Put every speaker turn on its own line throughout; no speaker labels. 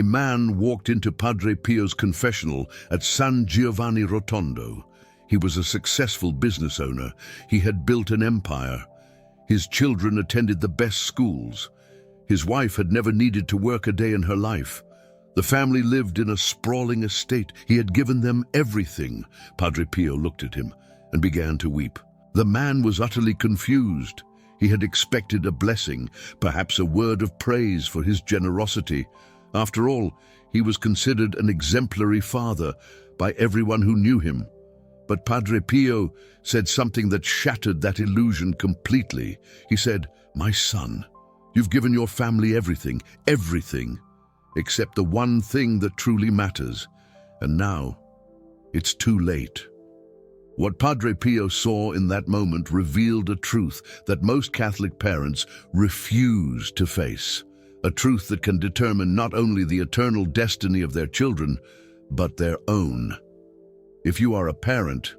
a man walked into Padre Pio's confessional at San Giovanni Rotondo. He was a successful business owner. He had built an empire. His children attended the best schools. His wife had never needed to work a day in her life. The family lived in a sprawling estate. He had given them everything. Padre Pio looked at him and began to weep. The man was utterly confused. He had expected a blessing, perhaps a word of praise for his generosity. After all, he was considered an exemplary father by everyone who knew him. But Padre Pio said something that shattered that illusion completely. He said, "My son, you've given your family everything, except the one thing that truly matters. And now, it's too late." What Padre Pio saw in that moment revealed a truth that most Catholic parents refuse to face. A truth that can determine not only the eternal destiny of their children, but their own. If you are a parent,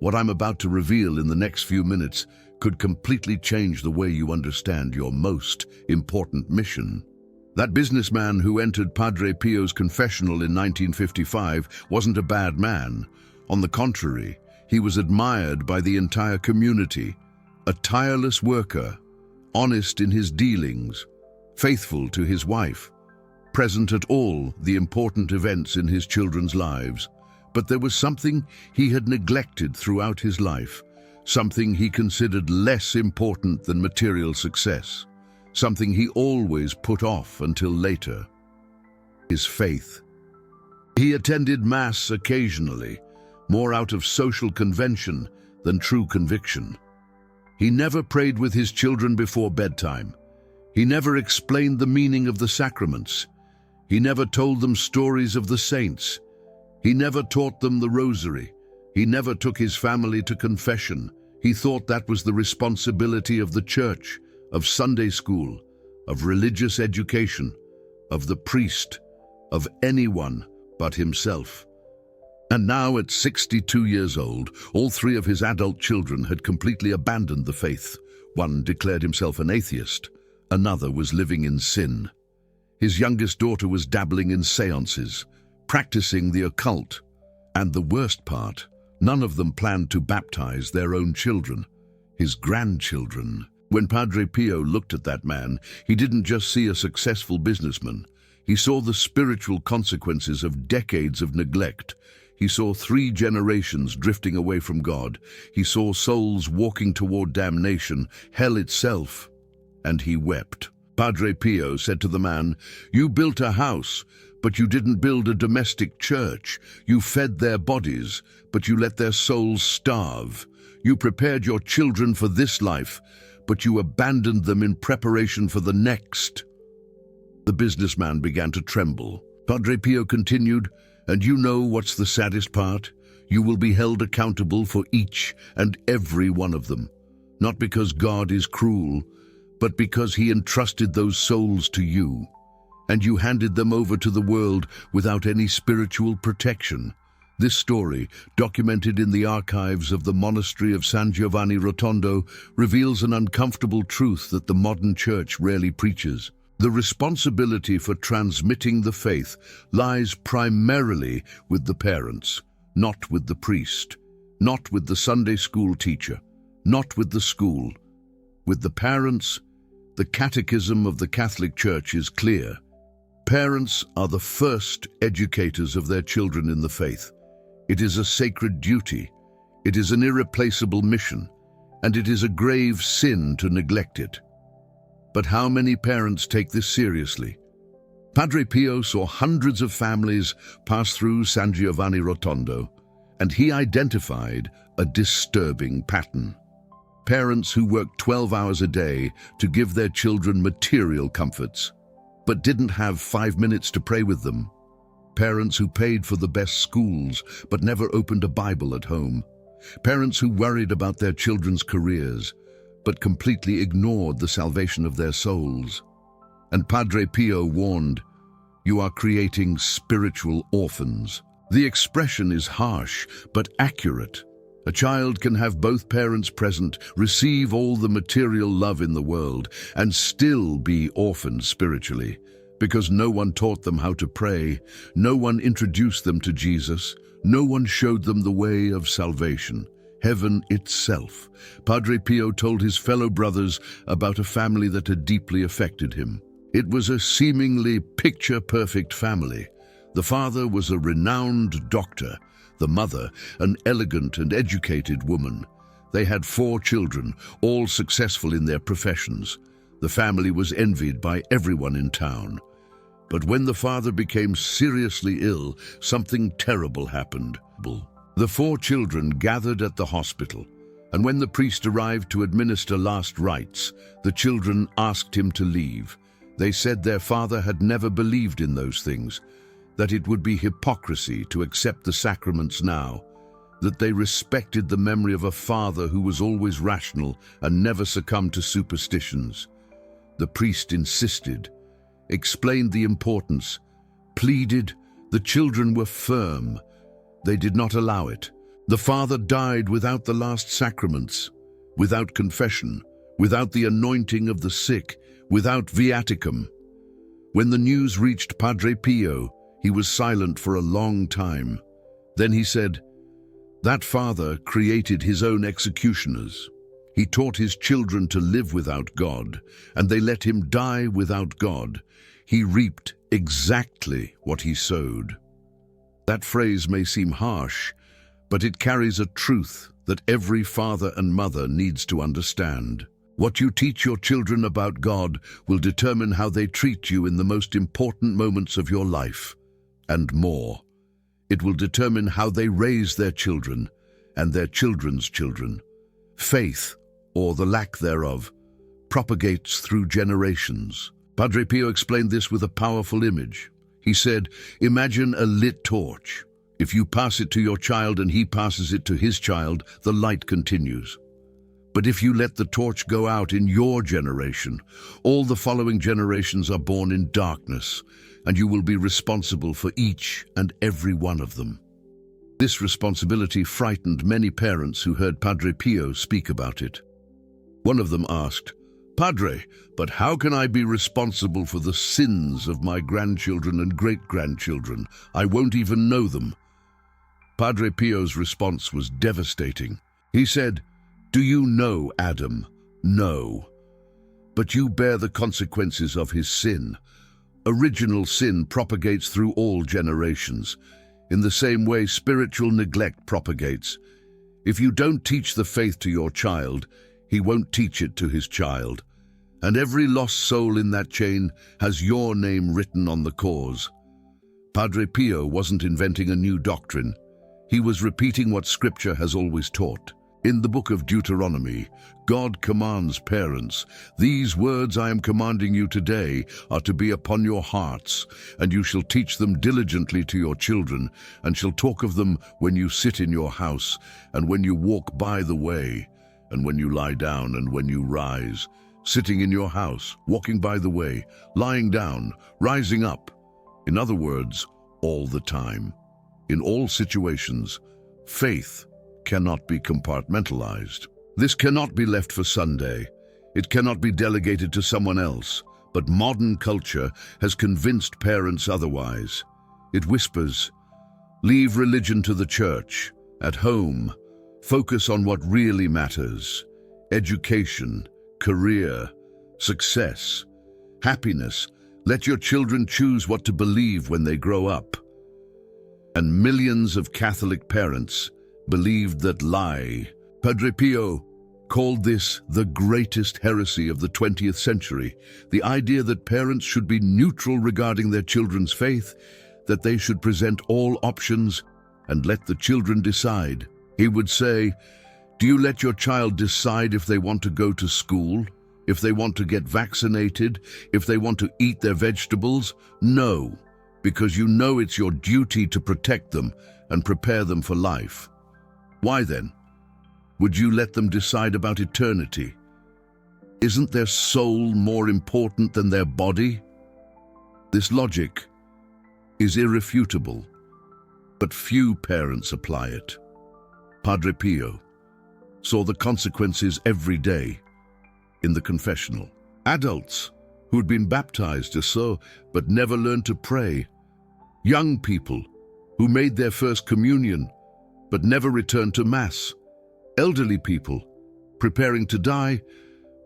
what I'm about to reveal in the next few minutes could completely change the way you understand your most important mission. That businessman who entered Padre Pio's confessional in 1955 wasn't a bad man. On the contrary, he was admired by the entire community. A tireless worker, honest in his dealings, faithful to his wife, present at all the important events in his children's lives. But there was something he had neglected throughout his life, something he considered less important than material success, something he always put off until later: his faith. He attended Mass occasionally, more out of social convention than true conviction. He never prayed with his children before bedtime. He never explained the meaning of the sacraments. He never told them stories of the saints. He never taught them the rosary. He never took his family to confession. He thought that was the responsibility of the church, of Sunday school, of religious education, of the priest, of anyone but himself. And now, at 62 years old, all three of his adult children had completely abandoned the faith. One declared himself an atheist. Another was living in sin. His youngest daughter was dabbling in seances, practicing the occult. And the worst part, none of them planned to baptize their own children, his grandchildren. When Padre Pio looked at that man, he didn't just see a successful businessman. He saw the spiritual consequences of decades of neglect. He saw 3 generations drifting away from God. He saw souls walking toward damnation, hell itself. And he wept. Padre Pio said to the man, "You built a house, but you didn't build a domestic church. You fed their bodies, but you let their souls starve. You prepared your children for this life, but you abandoned them in preparation for the next." The businessman began to tremble. Padre Pio continued, "And you know what's the saddest part? You will be held accountable for each and every one of them. Not because God is cruel, but because he entrusted those souls to you. And you handed them over to the world without any spiritual protection." This story, documented in the archives of the monastery of San Giovanni Rotondo, reveals an uncomfortable truth that the modern church rarely preaches. The responsibility for transmitting the faith lies primarily with the parents, not with the priest, not with the Sunday school teacher, not with the school. With the parents, the catechism of the Catholic Church is clear. Parents are the first educators of their children in the faith. It is a sacred duty, it is an irreplaceable mission, and it is a grave sin to neglect it. But how many parents take this seriously? Padre Pio saw hundreds of families pass through San Giovanni Rotondo, and he identified a disturbing pattern. Parents who worked 12 hours a day to give their children material comforts, but didn't have 5 minutes to pray with them. Parents who paid for the best schools, but never opened a Bible at home. Parents who worried about their children's careers, but completely ignored the salvation of their souls. And Padre Pio warned, "You are creating spiritual orphans." The expression is harsh, but accurate. A child can have both parents present, receive all the material love in the world, and still be orphaned spiritually, because no one taught them how to pray, no one introduced them to Jesus, no one showed them the way of salvation, heaven itself. Padre Pio told his fellow brothers about a family that had deeply affected him. It was a seemingly picture-perfect family. The father was a renowned doctor, the mother an elegant and educated woman. They had 4 children, all successful in their professions. The family was envied by everyone in town. But when the father became seriously ill, something terrible happened. The 4 children gathered at the hospital, and when the priest arrived to administer last rites, the children asked him to leave. They said their father had never believed in those things, that it would be hypocrisy to accept the sacraments now, that they respected the memory of a father who was always rational and never succumbed to superstitions. The priest insisted, explained the importance, pleaded. The children were firm. They did not allow it. The father died without the last sacraments, without confession, without the anointing of the sick, without viaticum. When the news reached Padre Pio, he was silent for a long time. Then he said, "That father created his own executioners. He taught his children to live without God, and they let him die without God. He reaped exactly what he sowed." That phrase may seem harsh, but it carries a truth that every father and mother needs to understand. What you teach your children about God will determine how they treat you in the most important moments of your life, and more. It will determine how they raise their children and their children's children. Faith, or the lack thereof, propagates through generations. Padre Pio explained this with a powerful image. He said, imagine a lit torch. If you pass it to your child and he passes it to his child, the light continues. But if you let the torch go out in your generation, all the following generations are born in darkness, and you will be responsible for each and every one of them. This responsibility frightened many parents who heard Padre Pio speak about it. One of them asked, "Padre, but how can I be responsible for the sins of my grandchildren and great-grandchildren? I won't even know them." Padre Pio's response was devastating. He said, "Do you know Adam? No. But you bear the consequences of his sin. Original sin propagates through all generations. In the same way, spiritual neglect propagates. If you don't teach the faith to your child, he won't teach it to his child. And every lost soul in that chain has your name written on the cause." Padre Pio wasn't inventing a new doctrine. He was repeating what Scripture has always taught. In the book of Deuteronomy, God commands parents, "These words I am commanding you today are to be upon your hearts, and you shall teach them diligently to your children, and shall talk of them when you sit in your house, and when you walk by the way, and when you lie down, and when you rise." Sitting in your house, walking by the way, lying down, rising up. In other words, all the time. In all situations, faith cannot be compartmentalized. This cannot be left for Sunday. It cannot be delegated to someone else, but modern culture has convinced parents otherwise. It whispers, "Leave religion to the church. At home, focus on what really matters. Education, career, success, happiness. Let your children choose what to believe when they grow up." And millions of Catholic parents believed that lie. Padre Pio called this the greatest heresy of the 20th century, the idea that parents should be neutral regarding their children's faith, that they should present all options and let the children decide. He would say, "Do you let your child decide if they want to go to school, if they want to get vaccinated, if they want to eat their vegetables? No, because you know it's your duty to protect them and prepare them for life. Why then? Would you let them decide about eternity? Isn't their soul more important than their body?" This logic is irrefutable, but few parents apply it. Padre Pio saw the consequences every day in the confessional. Adults who had been baptized or so, but never learned to pray. Young people who made their first communion, but never returned to Mass. Elderly people preparing to die,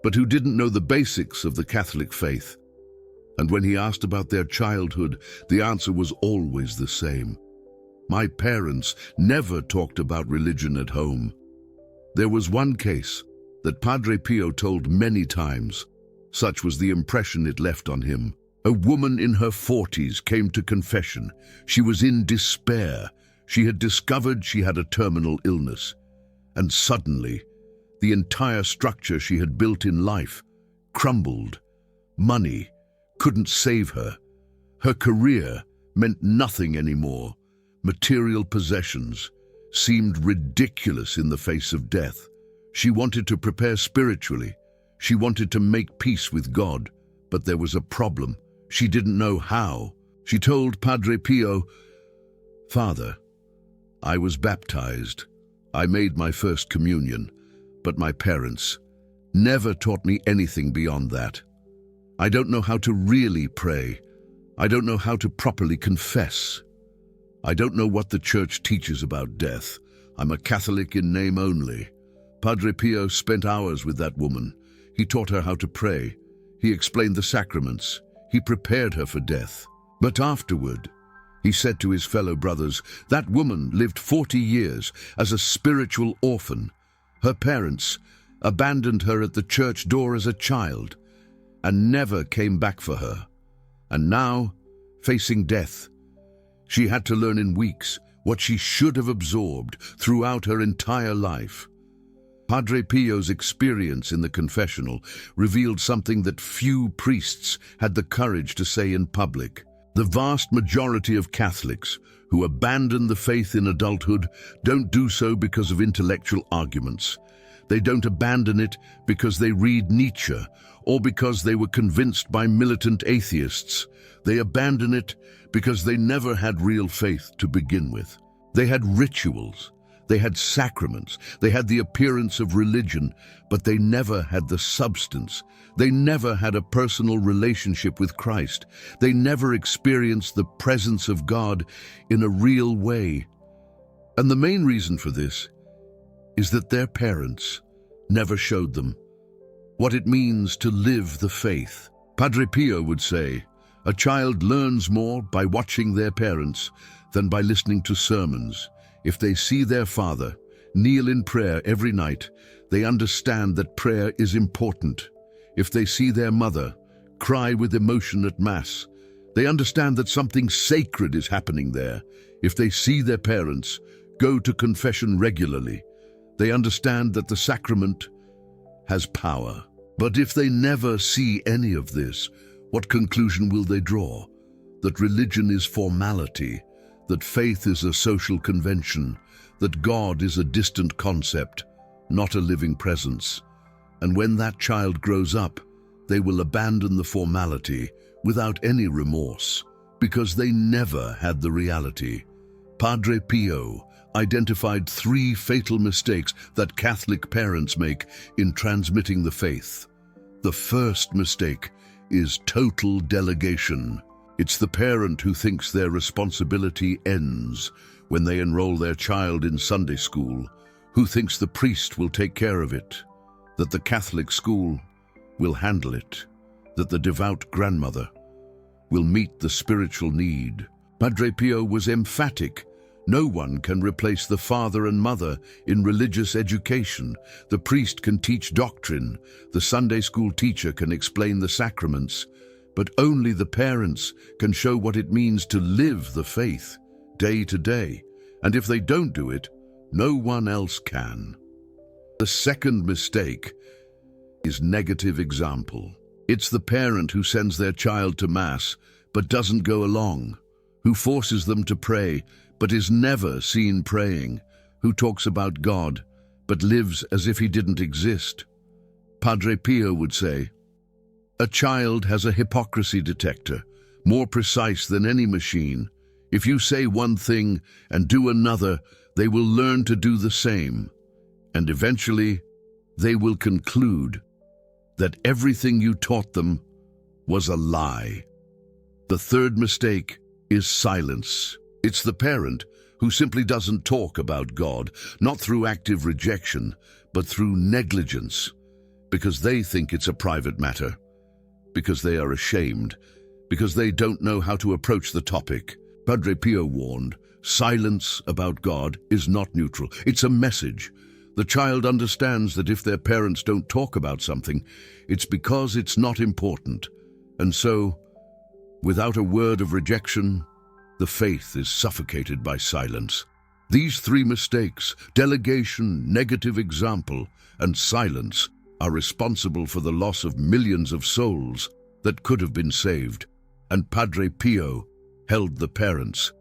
but who didn't know the basics of the Catholic faith. And when he asked about their childhood, the answer was always the same. My parents never talked about religion at home. There was one case that Padre Pio told many times. Such was the impression it left on him. A woman in her 40s came to confession. She was in despair. She had discovered she had a terminal illness. And suddenly, the entire structure she had built in life crumbled. Money couldn't save her. Her career meant nothing anymore. Material possessions seemed ridiculous in the face of death. She wanted to prepare spiritually. She wanted to make peace with God, but there was a problem. She didn't know how. She told Padre Pio, "Father, I was baptized. I made my first communion, but my parents never taught me anything beyond that. I don't know how to really pray. I don't know how to properly confess. I don't know what the Church teaches about death. I'm a Catholic in name only." Padre Pio spent hours with that woman. He taught her how to pray. He explained the sacraments. He prepared her for death. But afterward, he said to his fellow brothers, that woman lived 40 years as a spiritual orphan. Her parents abandoned her at the church door as a child and never came back for her. And now, facing death, she had to learn in weeks what she should have absorbed throughout her entire life. Padre Pio's experience in the confessional revealed something that few priests had the courage to say in public. The vast majority of Catholics who abandon the faith in adulthood don't do so because of intellectual arguments. They don't abandon it because they read Nietzsche or because they were convinced by militant atheists. They abandon it because they never had real faith to begin with. They had rituals. They had sacraments, they had the appearance of religion, but they never had the substance. They never had a personal relationship with Christ. They never experienced the presence of God in a real way. And the main reason for this is that their parents never showed them what it means to live the faith. Padre Pio would say, a child learns more by watching their parents than by listening to sermons. If they see their father kneel in prayer every night, they understand that prayer is important. If they see their mother cry with emotion at Mass, they understand that something sacred is happening there. If they see their parents go to confession regularly, they understand that the sacrament has power. But if they never see any of this, what conclusion will they draw? That religion is formality, that faith is a social convention, that God is a distant concept, not a living presence. And when that child grows up, they will abandon the formality without any remorse, because they never had the reality. Padre Pio identified 3 fatal mistakes that Catholic parents make in transmitting the faith. The first mistake is total delegation. It's the parent who thinks their responsibility ends when they enroll their child in Sunday school, who thinks the priest will take care of it, that the Catholic school will handle it, that the devout grandmother will meet the spiritual need. Padre Pio was emphatic. No one can replace the father and mother in religious education. The priest can teach doctrine, the Sunday school teacher can explain the sacraments, but only the parents can show what it means to live the faith day to day. And if they don't do it, no one else can. The second mistake is negative example. It's the parent who sends their child to Mass but doesn't go along, who forces them to pray but is never seen praying, who talks about God but lives as if he didn't exist. Padre Pio would say, a child has a hypocrisy detector, more precise than any machine. If you say one thing and do another, they will learn to do the same. And eventually, they will conclude that everything you taught them was a lie. The third mistake is silence. It's the parent who simply doesn't talk about God, not through active rejection, but through negligence, because they think it's a private matter, because they are ashamed, because they don't know how to approach the topic. Padre Pio warned, silence about God is not neutral. It's a message. The child understands that if their parents don't talk about something, it's because it's not important. And so, without a word of rejection, the faith is suffocated by silence. These three mistakes, delegation, negative example, and silence, are responsible for the loss of millions of souls that could have been saved. And Padre Pio held the parents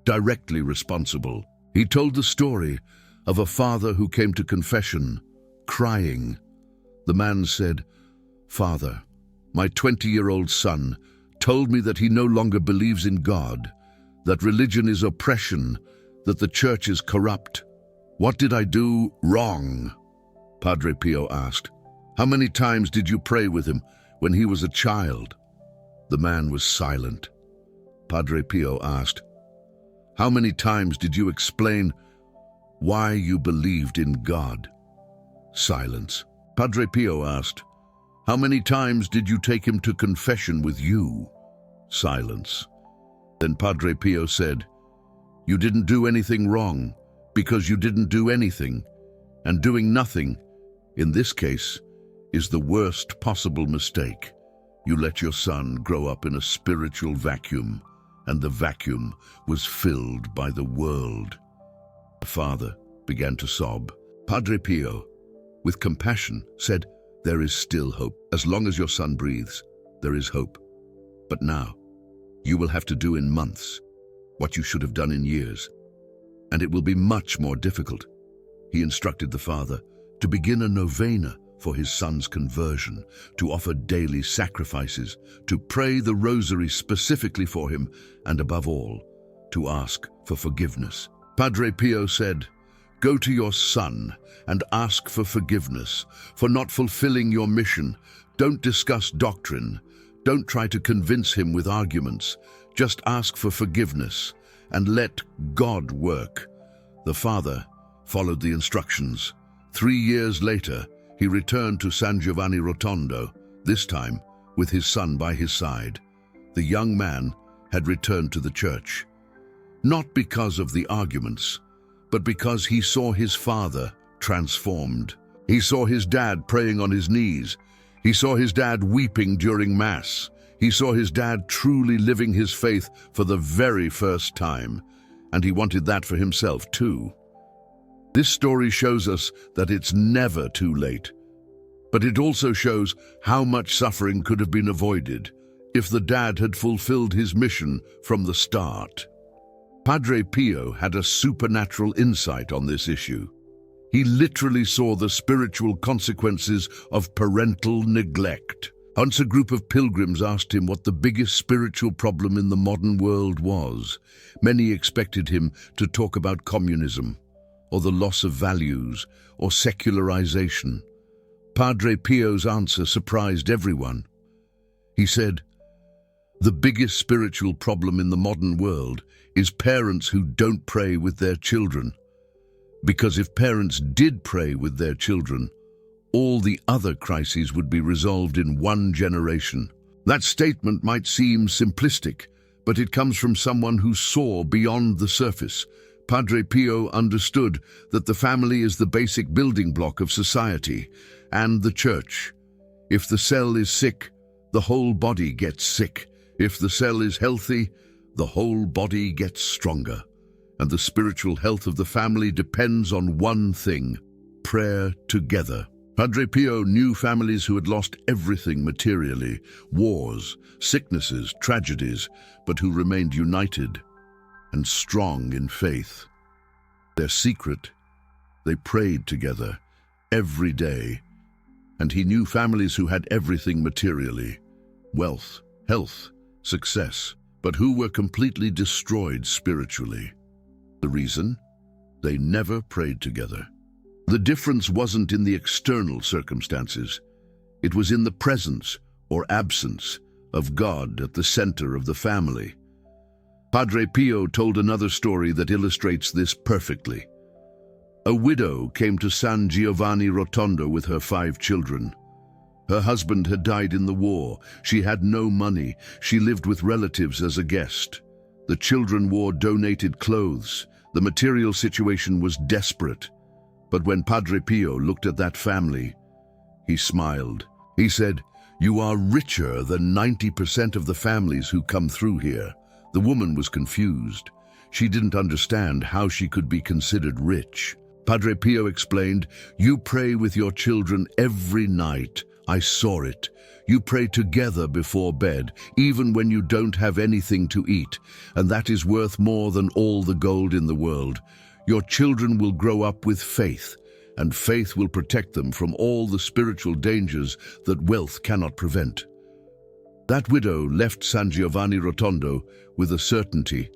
directly responsible. He told the story of a father who came to confession, crying. The man said, "Father, my 20-year-old son told me that he no longer believes in God, that religion is oppression, that the church is corrupt. What did I do wrong?" Padre Pio asked, "How many times did you pray with him when he was a child?" The man was silent. Padre Pio asked, "How many times did you explain why you believed in God?" Silence. Padre Pio asked, "How many times did you take him to confession with you?" Silence. Then Padre Pio said, "You didn't do anything wrong, because you didn't do anything, and doing nothing, in this case, is the worst possible mistake. You let your son grow up in a spiritual vacuum, and the vacuum was filled by the world." The father began to sob. Padre Pio, with compassion, said, "There is still hope. As long as your son breathes, there is hope. But now, you will have to do in months what you should have done in years, and it will be much more difficult." He instructed the father to begin a novena for his son's conversion, to offer daily sacrifices, to pray the rosary specifically for him, and above all, to ask for forgiveness. Padre Pio said, "Go to your son and ask for forgiveness for not fulfilling your mission. Don't discuss doctrine. Don't try to convince him with arguments. Just ask for forgiveness and let God work." The father followed the instructions. 3 years later, he returned to San Giovanni Rotondo, this time with his son by his side. The young man had returned to the church, not because of the arguments, but because he saw his father transformed. He saw his dad praying on his knees. He saw his dad weeping during Mass. He saw his dad truly living his faith for the very first time, and he wanted that for himself too. This story shows us that it's never too late, but it also shows how much suffering could have been avoided if the dad had fulfilled his mission from the start. Padre Pio had a supernatural insight on this issue. He literally saw the spiritual consequences of parental neglect. Once a group of pilgrims asked him what the biggest spiritual problem in the modern world was. Many expected him to talk about communism, or the loss of values, or secularization. Padre Pio's answer surprised everyone. He said, "The biggest spiritual problem in the modern world is parents who don't pray with their children. Because if parents did pray with their children, all the other crises would be resolved in one generation." That statement might seem simplistic, but it comes from someone who saw beyond the surface. Padre Pio understood that the family is the basic building block of society and the church. If the cell is sick, the whole body gets sick. If the cell is healthy, the whole body gets stronger. And the spiritual health of the family depends on one thing: prayer together. Padre Pio knew families who had lost everything materially, wars, sicknesses, tragedies, but who remained united and strong in faith. Their secret: they prayed together every day. And he knew families who had everything materially, wealth, health, success, but who were completely destroyed spiritually. The reason? They never prayed together. The difference wasn't in the external circumstances. It was in the presence or absence of God at the center of the family. Padre Pio told another story that illustrates this perfectly. A widow came to San Giovanni Rotondo with her 5 children. Her husband had died in the war. She had no money. She lived with relatives as a guest. The children wore donated clothes. The material situation was desperate. But when Padre Pio looked at that family, he smiled. He said, "You are richer than 90% of the families who come through here." The woman was confused. She didn't understand how she could be considered rich. Padre Pio explained, "You pray with your children every night. I saw it. You pray together before bed, even when you don't have anything to eat, and that is worth more than all the gold in the world. Your children will grow up with faith, and faith will protect them from all the spiritual dangers that wealth cannot prevent." That widow left San Giovanni Rotondo with a certainty.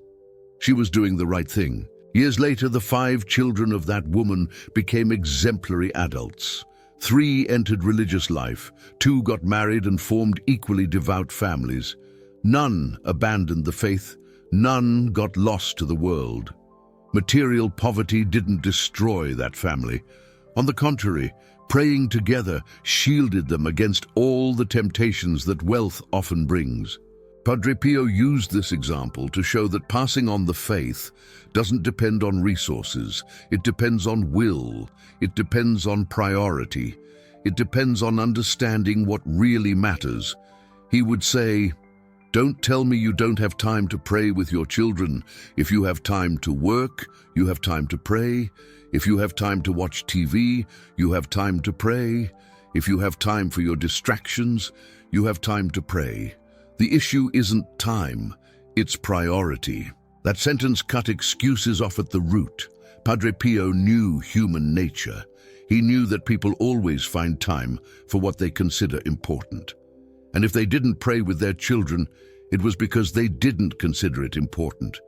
She was doing the right thing. Years later, the 5 children of that woman became exemplary adults. 3 entered religious life, 2 got married and formed equally devout families. None abandoned the faith, none got lost to the world. Material poverty didn't destroy that family. On the contrary, praying together shielded them against all the temptations that wealth often brings. Padre Pio used this example to show that passing on the faith doesn't depend on resources. It depends on will. It depends on priority. It depends on understanding what really matters. He would say, "Don't tell me you don't have time to pray with your children. If you have time to work, you have time to pray. If you have time to watch TV, you have time to pray. If you have time for your distractions, you have time to pray. The issue isn't time, it's priority." That sentence cut excuses off at the root. Padre Pio knew human nature. He knew that people always find time for what they consider important. And if they didn't pray with their children, it was because they didn't consider it important.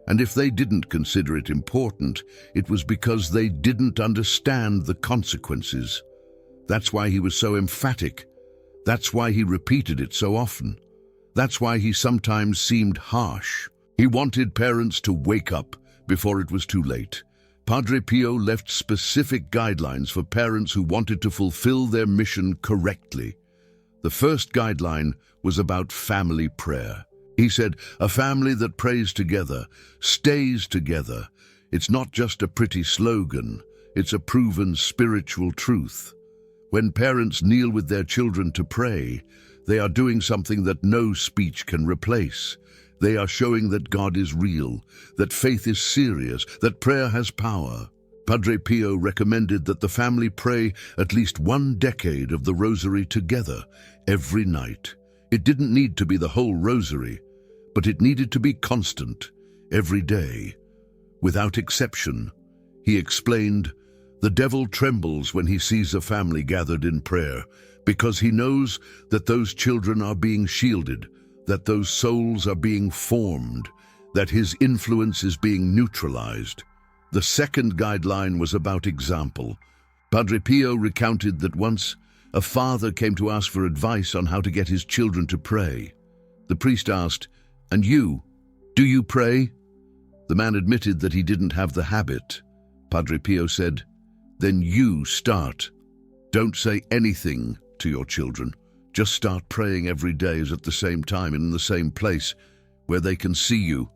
And if they didn't consider it important, it was because they didn't understand the consequences. That's why he was so emphatic. That's why he repeated it so often. That's why he sometimes seemed harsh. He wanted parents to wake up before it was too late. Padre Pio left specific guidelines for parents who wanted to fulfill their mission correctly. The first guideline was about family prayer. He said, "A family that prays together stays together. It's not just a pretty slogan, it's a proven spiritual truth. When parents kneel with their children to pray, they are doing something that no speech can replace. They are showing that God is real, that faith is serious, that prayer has power." Padre Pio recommended that the family pray at least 1 decade of the rosary together every night. It didn't need to be the whole rosary, but it needed to be constant, every day. Without exception, he explained, "The devil trembles when he sees a family gathered in prayer, because he knows that those children are being shielded, that those souls are being formed, that his influence is being neutralized." The second guideline was about example. Padre Pio recounted that once a father came to ask for advice on how to get his children to pray. The priest asked, "And you, do you pray?" The man admitted that he didn't have the habit. Padre Pio said, "Then you start. Don't say anything to your children. Just start praying every day at the same time and in the same place where they can see you,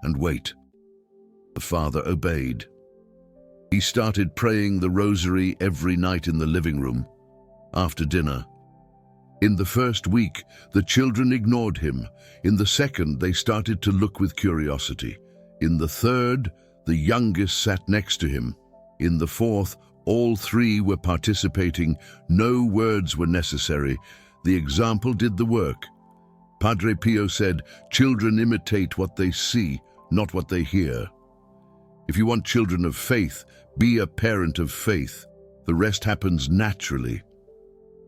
and wait." The father obeyed. He started praying the rosary every night in the living room, after dinner. In the first week, the children ignored him. In the second, they started to look with curiosity. In the third, the youngest sat next to him. In the fourth, all 3 were participating. No words were necessary. The example did the work. Padre Pio said, "Children imitate what they see, not what they hear." If you want children of faith, be a parent of faith. The rest happens naturally.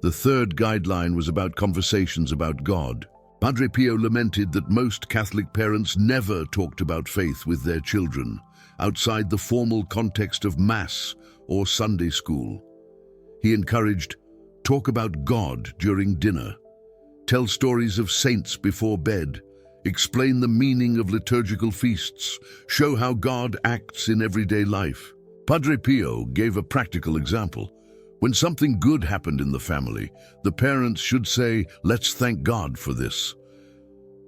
The third guideline was about conversations about God. Padre Pio lamented that most Catholic parents never talked about faith with their children, outside the formal context of Mass or Sunday school. He encouraged, "Talk about God during dinner. Tell stories of saints before bed. Explain the meaning of liturgical feasts. Show how God acts in everyday life. Padre Pio gave a practical example. When something good happened in the family, the parents should say, "Let's thank God for this."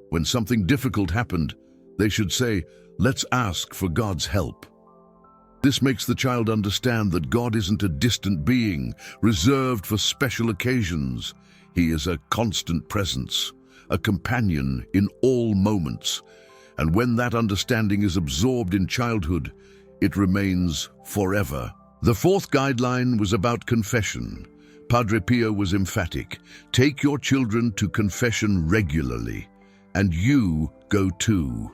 When something difficult happened, they should say, "Let's ask for God's help." This makes the child understand that God isn't a distant being, reserved for special occasions. He is a constant presence, a companion in all moments. And when that understanding is absorbed in childhood, it remains forever. The fourth guideline was about confession. Padre Pio was emphatic. Take your children to confession regularly, and you go too.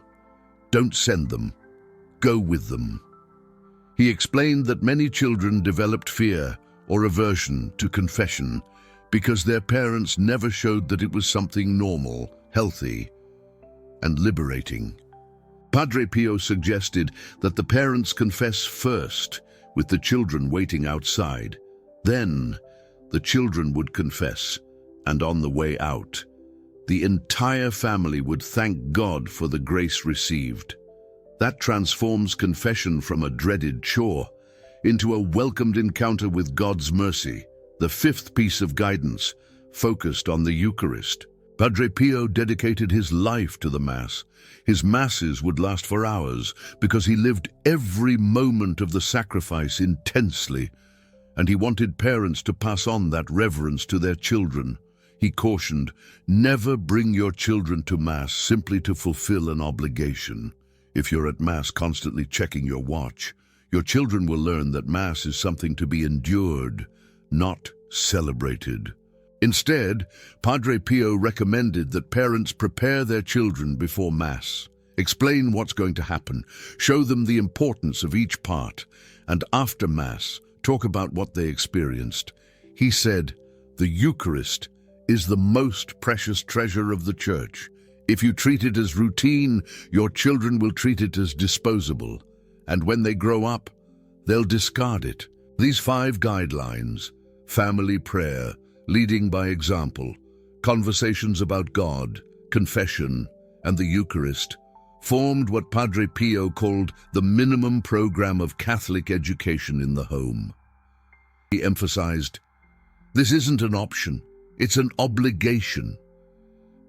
Don't send them. Go with them. He explained that many children developed fear or aversion to confession because their parents never showed that it was something normal, healthy, and liberating. Padre Pio suggested that the parents confess first, with the children waiting outside. Then, the children would confess, and on the way out, the entire family would thank God for the grace received. That transforms confession from a dreaded chore into a welcomed encounter with God's mercy. The fifth piece of guidance focused on the Eucharist. Padre Pio dedicated his life to the Mass. His Masses would last for hours because he lived every moment of the sacrifice intensely, and he wanted parents to pass on that reverence to their children. He cautioned, never bring your children to Mass simply to fulfill an obligation. If you're at Mass constantly checking your watch, your children will learn that Mass is something to be endured, not celebrated. Instead, Padre Pio recommended that parents prepare their children before Mass, explain what's going to happen, show them the importance of each part, and after Mass, talk about what they experienced. He said, the Eucharist is the most precious treasure of the Church. If you treat it as routine, your children will treat it as disposable, and when they grow up, they'll discard it. These 5 guidelines, family prayer, leading by example, conversations about God, confession, and the Eucharist, formed what Padre Pio called the minimum program of Catholic education in the home. He emphasized, this isn't an option, it's an obligation.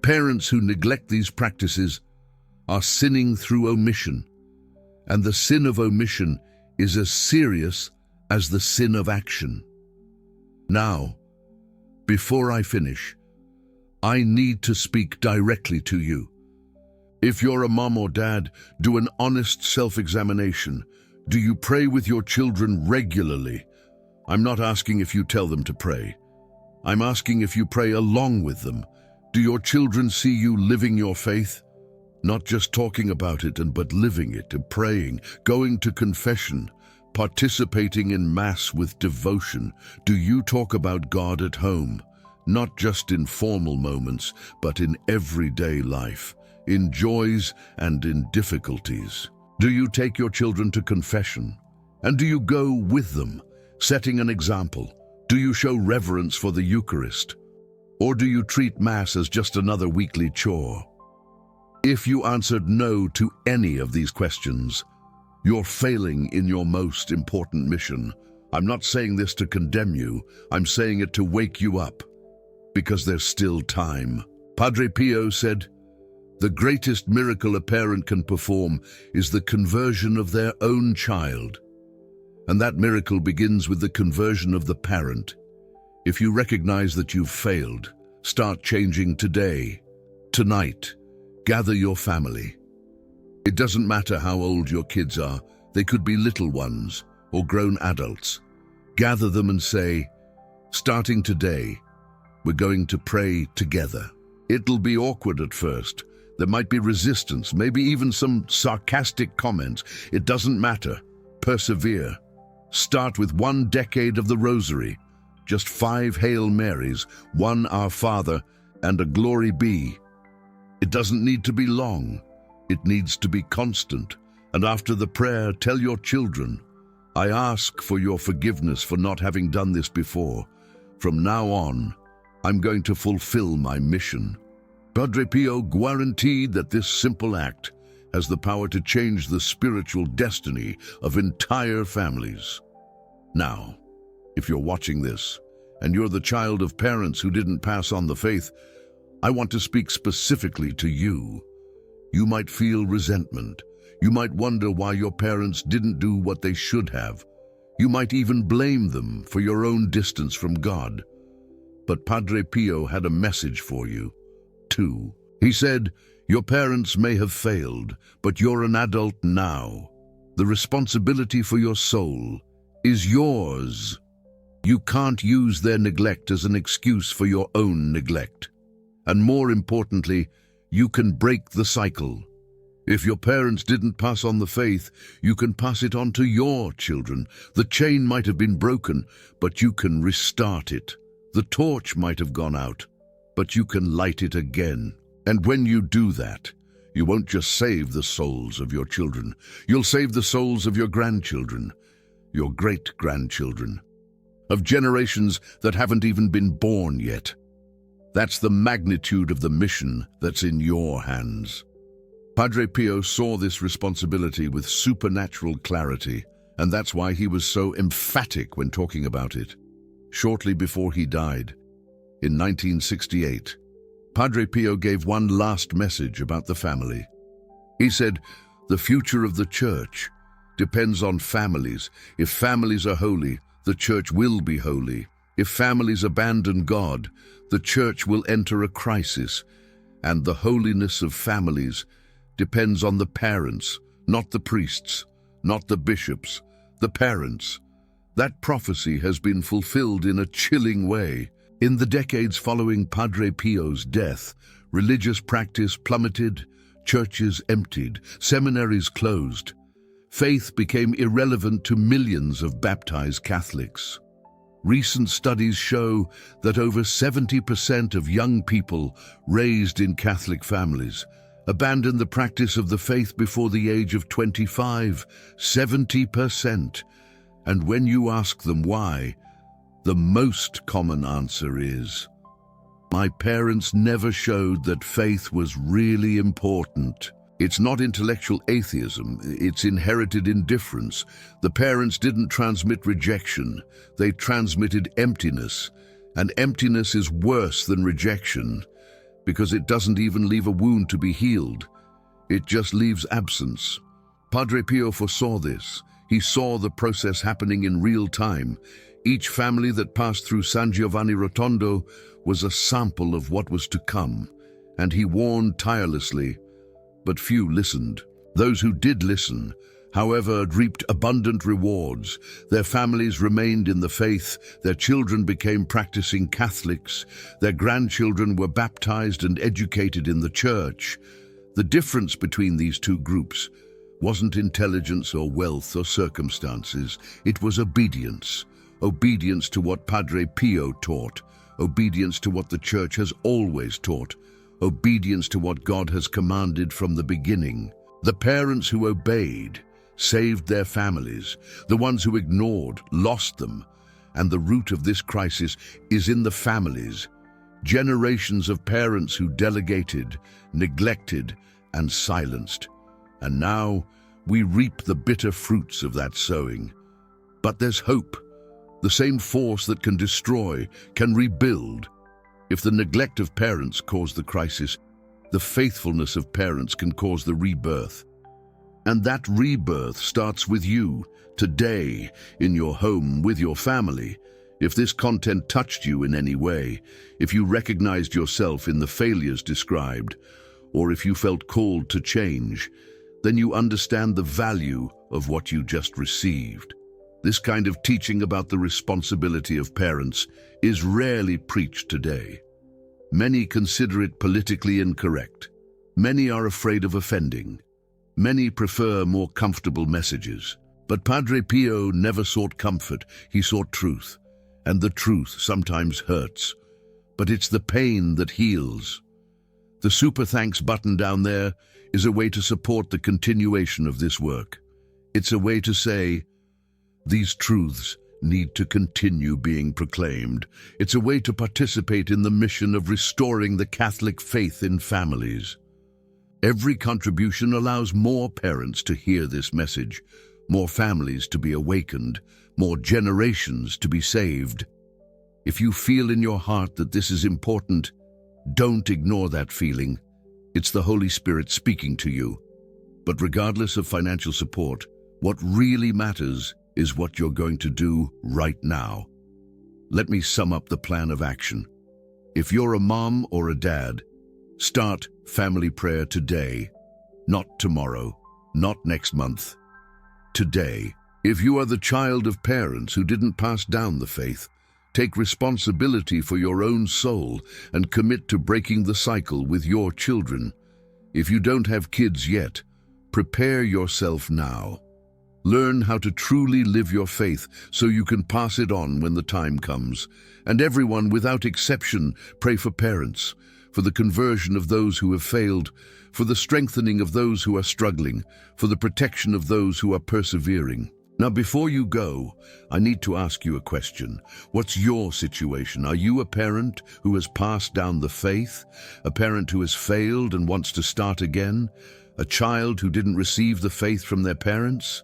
Parents who neglect these practices are sinning through omission, and the sin of omission is as serious as the sin of action. Now, before I finish, I need to speak directly to you. If you're a mom or dad, do an honest self-examination. Do you pray with your children regularly? I'm not asking if you tell them to pray. I'm asking if you pray along with them. Do your children see you living your faith? Not just talking about it, but living it and praying, going to confession, participating in Mass with devotion. Do you talk about God at home? Not just in formal moments, but in everyday life, in joys and in difficulties. Do you take your children to confession? And do you go with them, setting an example? Do you show reverence for the Eucharist? Or do you treat Mass as just another weekly chore? If you answered no to any of these questions, you're failing in your most important mission. I'm not saying this to condemn you, I'm saying it to wake you up, because there's still time. Padre Pio said, the greatest miracle a parent can perform is the conversion of their own child. And that miracle begins with the conversion of the parent. If you recognize that you've failed, start changing today, tonight. Gather your family. It doesn't matter how old your kids are. They could be little ones or grown adults. Gather them and say, starting today, we're going to pray together. It'll be awkward at first. There might be resistance, maybe even some sarcastic comments. It doesn't matter. Persevere. Start with 1 decade of the Rosary, just 5 Hail Marys, 1 Our Father, and a Glory Be. It doesn't need to be long. It needs to be constant. And after the prayer, tell your children, I ask for your forgiveness for not having done this before. From now on, I'm going to fulfill my mission. Padre Pio guaranteed that this simple act has the power to change the spiritual destiny of entire families. Now, if you're watching this, and you're the child of parents who didn't pass on the faith, I want to speak specifically to you. You might feel resentment. You might wonder why your parents didn't do what they should have. You might even blame them for your own distance from God. But Padre Pio had a message for you, too. He said, your parents may have failed, but you're an adult now. The responsibility for your soul is yours. You can't use their neglect as an excuse for your own neglect. And more importantly, you can break the cycle. If your parents didn't pass on the faith, you can pass it on to your children. The chain might have been broken, but you can restart it. The torch might have gone out, but you can light it again. And when you do that, you won't just save the souls of your children. You'll save the souls of your grandchildren, your great-grandchildren, of generations that haven't even been born yet. That's the magnitude of the mission that's in your hands. Padre Pio saw this responsibility with supernatural clarity, and that's why he was so emphatic when talking about it. Shortly before he died, in 1968, Padre Pio gave one last message about the family. He said, the future of the Church depends on families. If families are holy, the Church will be holy. If families abandon God, the Church will enter a crisis. And the holiness of families depends on the parents, not the priests, not the bishops, the parents. That prophecy has been fulfilled in a chilling way. In the decades following Padre Pio's death, religious practice plummeted, churches emptied, seminaries closed. Faith became irrelevant to millions of baptized Catholics. Recent studies show that over 70% of young people raised in Catholic families abandoned the practice of the faith before the age of 25, 70%. And when you ask them why, the most common answer is, my parents never showed that faith was really important. It's not intellectual atheism, it's inherited indifference. The parents didn't transmit rejection, they transmitted emptiness. And emptiness is worse than rejection, because it doesn't even leave a wound to be healed. It just leaves absence. Padre Pio foresaw this. He saw the process happening in real time. Each family that passed through San Giovanni Rotondo was a sample of what was to come, and he warned tirelessly, but few listened. Those who did listen, however, reaped abundant rewards. Their families remained in the faith, their children became practicing Catholics, their grandchildren were baptized and educated in the Church. The difference between these two groups wasn't intelligence or wealth or circumstances, it was obedience. Obedience to what Padre Pio taught, obedience to what the Church has always taught, obedience to what God has commanded from the beginning. The parents who obeyed saved their families. The ones who ignored lost them. And the root of this crisis is in the families. Generations of parents who delegated, neglected, and silenced. And now we reap the bitter fruits of that sowing. But there's hope. The same force that can destroy can rebuild. If the neglect of parents caused the crisis, the faithfulness of parents can cause the rebirth. And that rebirth starts with you, today, in your home, with your family. If this content touched you in any way, if you recognized yourself in the failures described, or if you felt called to change, then you understand the value of what you just received. This kind of teaching about the responsibility of parents is rarely preached today. Many consider it politically incorrect. Many are afraid of offending. Many prefer more comfortable messages. But Padre Pio never sought comfort, he sought truth. And the truth sometimes hurts. But it's the pain that heals. The super thanks button down there is a way to support the continuation of this work. It's a way to say, these truths need to continue being proclaimed. It's a way to participate in the mission of restoring the Catholic faith in families. Every contribution allows more parents to hear this message, more families to be awakened, more generations to be saved. If you feel in your heart that this is important, don't ignore that feeling. It's the Holy Spirit speaking to you. But regardless of financial support, what really matters is what you're going to do right now. Let me sum up the plan of action. If you're a mom or a dad, start family prayer today, not tomorrow, not next month. Today. If you are the child of parents who didn't pass down the faith, take responsibility for your own soul and commit to breaking the cycle with your children. If you don't have kids yet, prepare yourself now. Learn how to truly live your faith so you can pass it on when the time comes. And everyone, without exception, pray for parents, for the conversion of those who have failed, for the strengthening of those who are struggling, for the protection of those who are persevering. Now, before you go, I need to ask you a question. What's your situation? Are you a parent who has passed down the faith? A parent who has failed and wants to start again? A child who didn't receive the faith from their parents?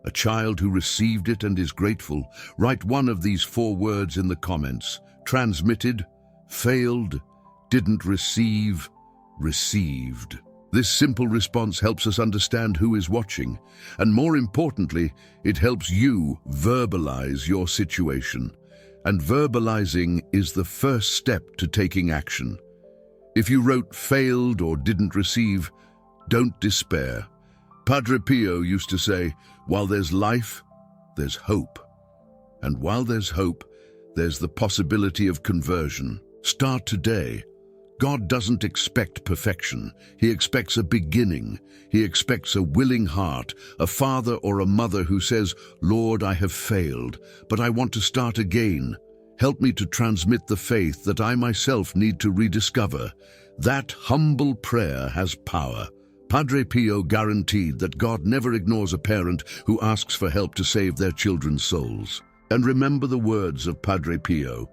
A child who received it and is grateful? Write one of these 4 words in the comments. Transmitted, failed, didn't receive, received. This simple response helps us understand who is watching, and more importantly, it helps you verbalize your situation. And verbalizing is the first step to taking action. If you wrote failed or didn't receive, don't despair. Padre Pio used to say, while there's life, there's hope. And while there's hope, there's the possibility of conversion. Start today. God doesn't expect perfection. He expects a beginning. He expects a willing heart, a father or a mother who says, Lord, I have failed, but I want to start again. Help me to transmit the faith that I myself need to rediscover. That humble prayer has power. Padre Pio guaranteed that God never ignores a parent who asks for help to save their children's souls. And remember the words of Padre Pio.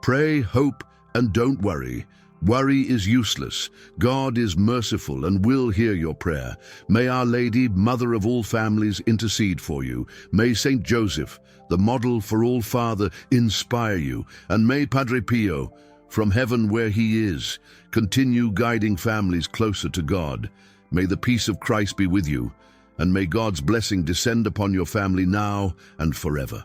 Pray, hope, and don't worry. Worry is useless. God is merciful and will hear your prayer. May Our Lady, Mother of all families, intercede for you. May Saint Joseph, the model for all father, inspire you. And may Padre Pio, from heaven where he is, continue guiding families closer to God. May the peace of Christ be with you, and may God's blessing descend upon your family now and forever.